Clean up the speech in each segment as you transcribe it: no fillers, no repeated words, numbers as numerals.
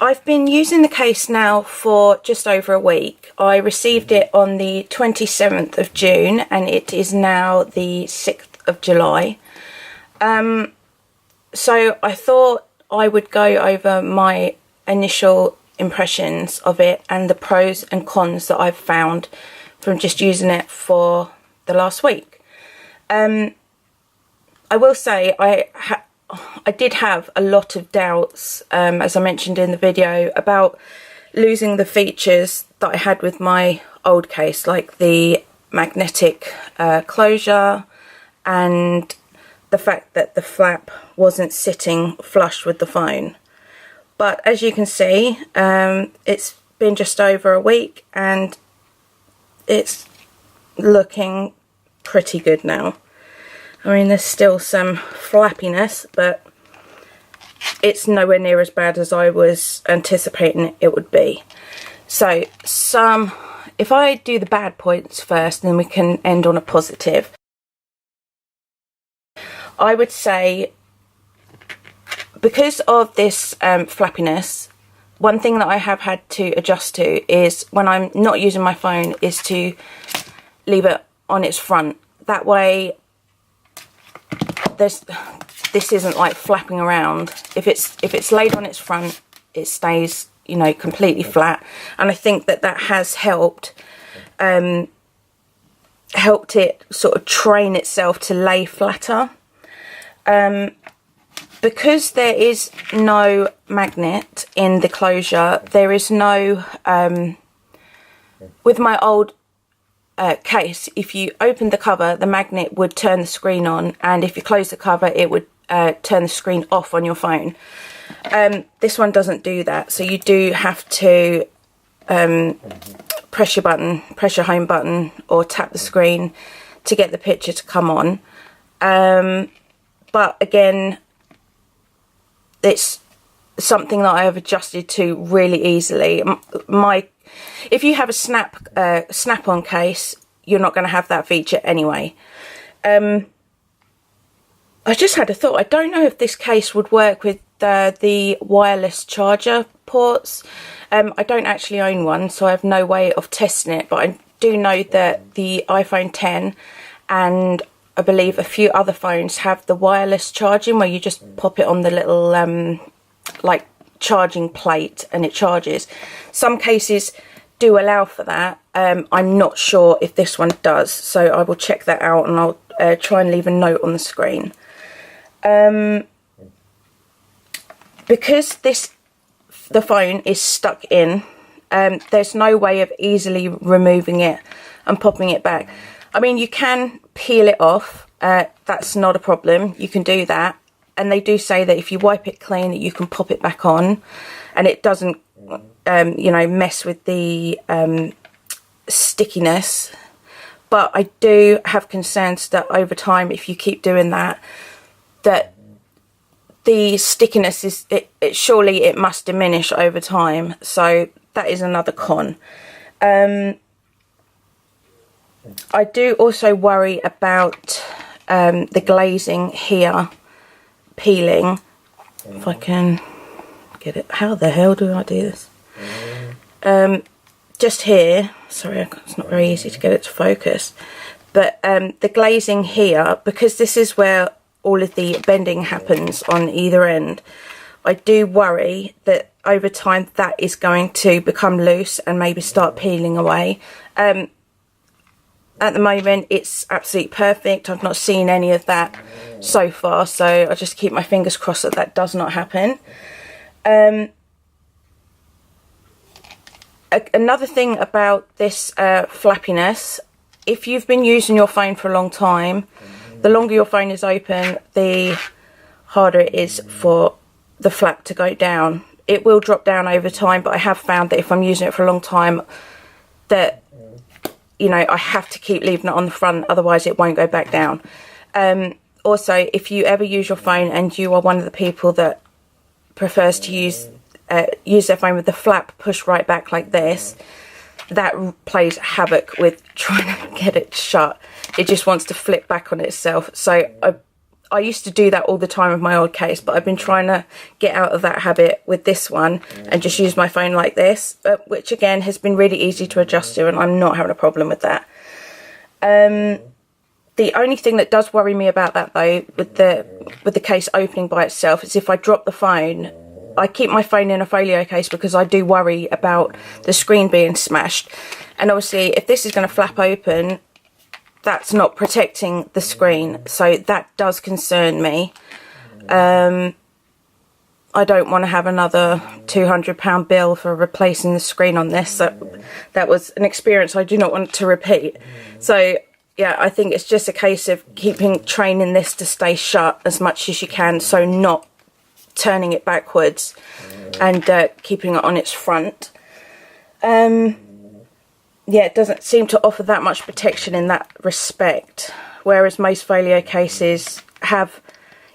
I've been using the case now for just over a week. I received it on the 27th of June and it is now the 6th of July. So I thought I would go over my initial impressions of it and the pros and cons that I've found from just using it for the last week. I will say I did have a lot of doubts, as I mentioned in the video, about losing the features that I had with my old case, like the magnetic closure and the fact that the flap wasn't sitting flush with the phone. But as you can see, it's been just over a week and it's looking pretty good now. I mean, there's still some flappiness, but it's nowhere near as bad as I was anticipating it would be. So, if I do the bad points first, then we can end on a positive. I would say, because of this flappiness, one thing that I have had to adjust to is when I'm not using my phone is to leave it on its front. That way, this isn't like flapping around. If it's laid on its front, it stays, you know, completely flat. And I think that has helped it sort of train itself to lay flatter. Because there is no magnet in the closure, there is no with my old case, if you open the cover, the magnet would turn the screen on, and if you close the cover, it would turn the screen off on your phone. This one doesn't do that, so you do have to press your home button, or tap the screen to get the picture to come on. But again, it's something that I have adjusted to really easily. If you have a snap-on case, you're not going to have that feature anyway. I just had a thought. I don't know if this case would work with the wireless charger ports. I don't actually own one, so I have no way of testing it. But I do know that the iPhone 10 and I believe a few other phones have the wireless charging, where you just pop it on the little like charging plate and it charges. Some cases do allow for that. I'm not sure if this one does, so I will check that out and I'll try and leave a note on the screen. Because the phone is stuck in, there's no way of easily removing it and popping it back. I mean, you can peel it off, that's not a problem, you can do that. And they do say that if you wipe it clean, that you can pop it back on and it doesn't, you know, mess with the stickiness. But I do have concerns that over time, if you keep doing that the stickiness is, surely it must diminish over time. So that is another con. I do also worry about the glazing here peeling. If I can get it. How the hell do I do this? Just here. Sorry, it's not very easy to get it to focus. But the glazing here, because this is where all of the bending happens on either end, I do worry that over time that is going to become loose and maybe start peeling away. At the moment, it's absolutely perfect. I've not seen any of that so far, so I just keep my fingers crossed that that does not happen. Another thing about this flappiness, if you've been using your phone for a long time, the longer your phone is open, the harder it is for the flap to go down. It will drop down over time, but I have found that if I'm using it for a long time, that, you know, I have to keep leaving it on the front, otherwise it won't go back down. Also, if you ever use your phone and you are one of the people that prefers to use their phone with the flap pushed right back like this, that plays havoc with trying to get it shut. It just wants to flip back on itself. So I used to do that all the time with my old case, but I've been trying to get out of that habit with this one and just use my phone like this, which again has been really easy to adjust to, and I'm not having a problem with that. The only thing that does worry me about that though, with the case opening by itself, is if I drop the phone. I keep my phone in a folio case because I do worry about the screen being smashed, and obviously if this is going to flap open, that's not protecting the screen, so that does concern me. I don't want to have another £200 bill for replacing the screen on this. That was an experience I do not want to repeat. So yeah, I think it's just a case of training this to stay shut as much as you can, so not turning it backwards and keeping it on its front. Yeah, it doesn't seem to offer that much protection in that respect, whereas most folio cases have,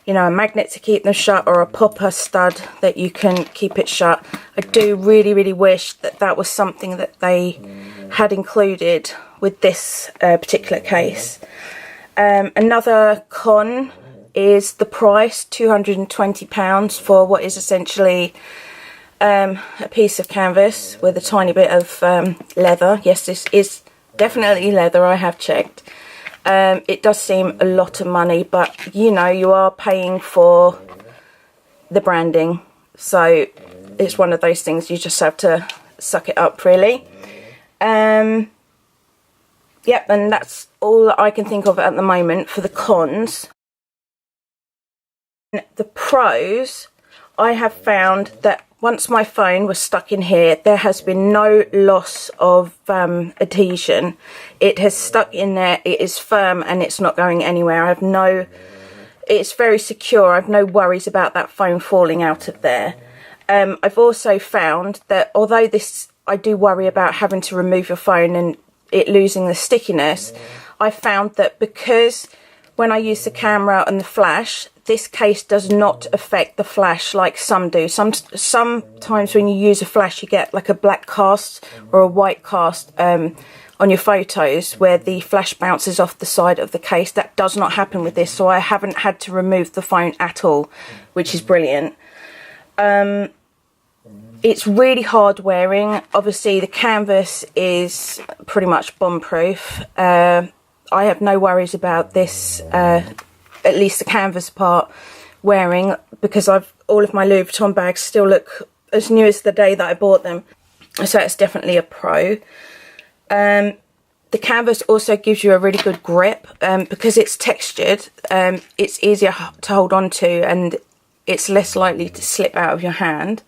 you know, a magnet to keep them shut or a popper stud that you can keep it shut. I do really wish that that was something that they had included with this particular case. Another con is the price, £220 for what is essentially a piece of canvas with a tiny bit of leather. Yes, this is definitely leather, I have checked. It does seem a lot of money, but you know, you are paying for the branding, so it's one of those things you just have to suck it up, really. Yep, and that's all I can think of at the moment for the cons. The pros, I have found that once my phone was stuck in here, there has been no loss of adhesion. It has stuck in there, it is firm, and it's not going anywhere. It's very secure. I have no worries about that phone falling out of there. I've also found that although I do worry about having to remove your phone and it losing the stickiness, I found that because when I use the camera and the flash, this case does not affect the flash like some do. Sometimes when you use a flash, you get like a black cast or a white cast on your photos where the flash bounces off the side of the case. That does not happen with this, so I haven't had to remove the phone at all, which is brilliant. It's really hard wearing. Obviously the canvas is pretty much bomb-proof. I have no worries about this, at least the canvas part, wearing, because all of my Louis Vuitton bags still look as new as the day that I bought them, so it's definitely a pro. The canvas also gives you a really good grip, because it's textured. It's easier to hold on to, and it's less likely to slip out of your hand.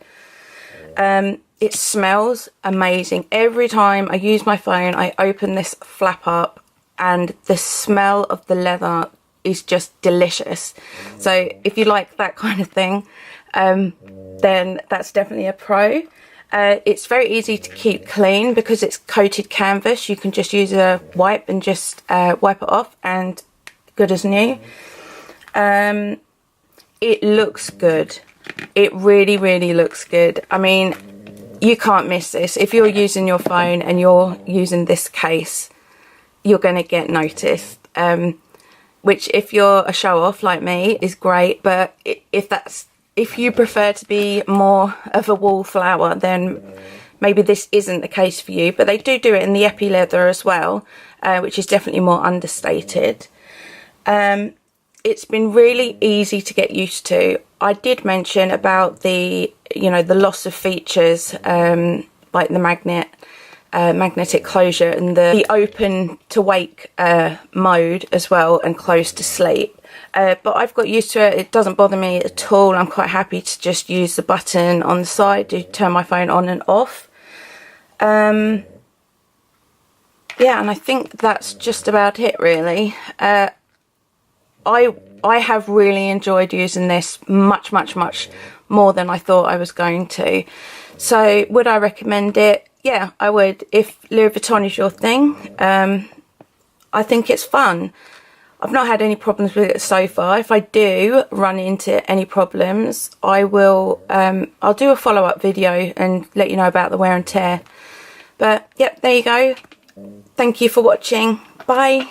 It smells amazing. Every time I use my phone, I open this flap up and the smell of the leather is just delicious. So if you like that kind of thing, then that's definitely a pro. It's very easy to keep clean because it's coated canvas. You can just use a wipe and just wipe it off, and good as new. It looks good. It really looks good. I mean, you can't miss this. If you're using your phone and you're using this case, you're going to get noticed. Which, if you're a show-off like me, is great. But if you prefer to be more of a wallflower, then maybe this isn't the case for you. But they do it in the epi leather as well, which is definitely more understated. It's been really easy to get used to. I did mention about the loss of features, like the magnetic closure and the open to wake mode as well, and close to sleep. But I've got used to it. It doesn't bother me at all. I'm quite happy to just use the button on the side to turn my phone on and off. Yeah, and I think that's just about it, really. I have really enjoyed using this much more than I thought I was going to. So would I recommend it? Yeah, I would. If Louis Vuitton is your thing, I think it's fun. I've not had any problems with it so far. If I do run into any problems, I will. I'll do a follow-up video and let you know about the wear and tear. But yep, there you go. Thank you for watching. Bye.